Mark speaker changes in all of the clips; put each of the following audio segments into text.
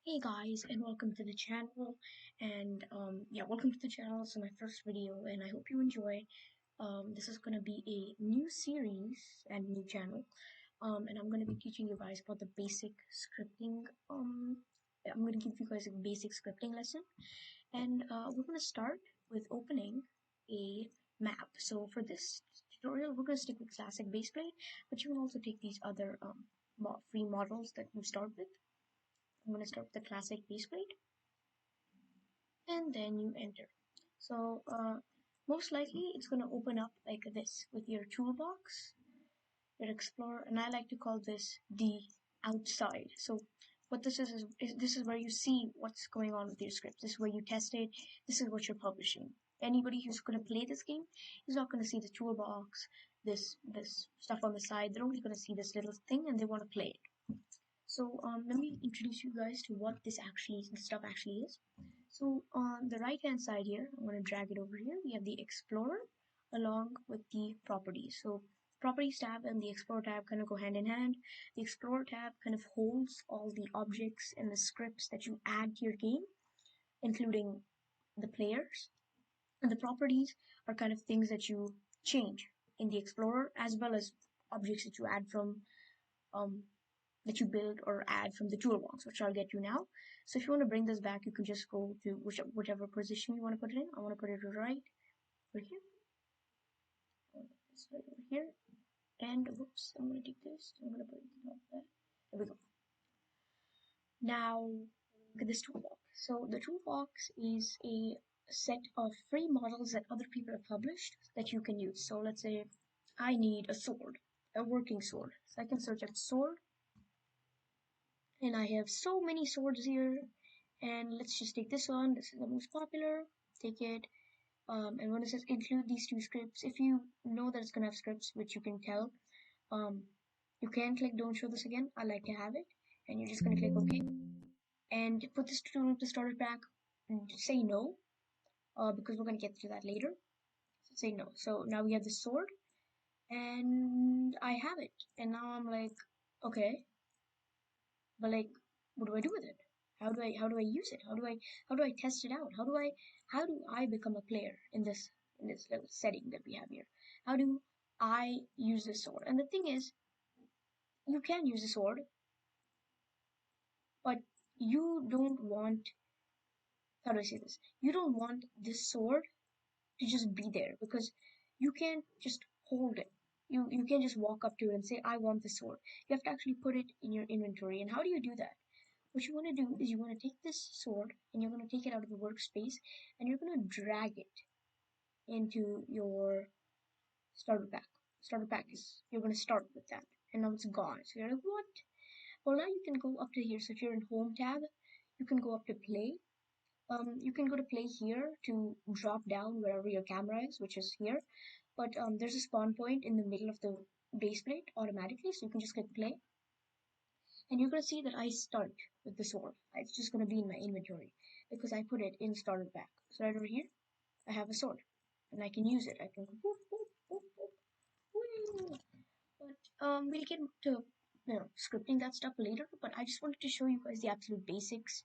Speaker 1: Hey guys, and welcome to the channel. And yeah, welcome to the channel. It's my first video, and I hope you enjoy. This is gonna be a new series and new channel. And I'm gonna be teaching you guys about the basic scripting. I'm gonna give you guys a basic scripting lesson, and we're gonna start with opening a map. So for this tutorial, we're gonna stick with classic base plate, but you can also take these other free models that you start with. I'm going to start with the classic base plate and then you enter. So most likely it's going to open up like this with your toolbox, your explorer, and I like to call this the outside. So what this is this is where you see what's going on with your script. This is where you test it. This is what you're publishing. Anybody who's going to play this game is not going to see the toolbox, this stuff on the side. They're only going to see this little thing and they want to play it. So let me introduce you guys to what this stuff actually is. So on the right hand side here, I'm going to drag it over here. We have the Explorer along with the Properties. So Properties tab and the Explorer tab kind of go hand in hand. The Explorer tab kind of holds all the objects and the scripts that you add to your game, including the players. And the Properties are kind of things that you change in the Explorer, as well as objects that you add from that you build or add from the toolbox, which I'll get to now. So if you want to bring this back, you can just go to whichever position you want to put it in. I want to put it right here. This right over here. And whoops, I'm going to take this. I'm going to put it on top of that. There we go. Now, look at this toolbox. So the toolbox is a set of free models that other people have published that you can use. So let's say I need a sword, a working sword. So I can search up sword. And I have so many swords here, and let's just take this one. This is the most popular. Take it, and when it says include these two scripts, if you know that it's gonna have scripts, which you can tell, you can click don't show this again. I like to have it, and you're just gonna click OK, and put this to the starter pack. And say no, because we're gonna get to that later. So say no. So now we have the sword, and I have it, and now I'm like, okay. But like, what do I do with it? How do I use it? How do I test it out? How do I become a player in this little setting that we have here? How do I use this sword? And the thing is, you can use the sword, but you don't want, how do I say this? You don't want this sword to just be there, because you can't just hold it. You can't just walk up to it and say, I want this sword. You have to actually put it in your inventory. And how do you do that? What you want to do is you want to take this sword and you're going to take it out of the workspace and you're going to drag it into your starter pack. Starter pack is, you're going to start with that, and now it's gone. So you're like, what? Well, now you can go up to here. So if you're in home tab, you can go up to play. You can go to play here to drop down wherever your camera is, which is here. But there's a spawn point in the middle of the base plate automatically, so you can just click play. And you're going to see that I start with the sword. It's just going to be in my inventory because I put it in starter pack. So right over here, I have a sword. And I can use it. I can go boop, boop, boop, boop, woo. But we'll get to scripting that stuff later. But I just wanted to show you guys the absolute basics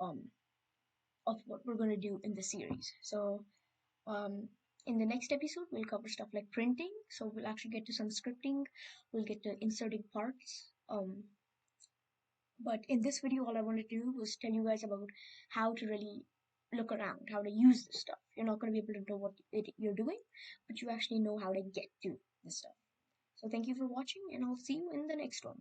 Speaker 1: of what we're going to do in the series. So in the next episode, we'll cover stuff like printing. So we'll actually get to some scripting. We'll get to inserting parts. But in this video, all I wanted to do was tell you guys about how to really look around, how to use this stuff. You're not going to be able to know what you're doing, but you actually know how to get to this stuff. So thank you for watching, and I'll see you in the next one.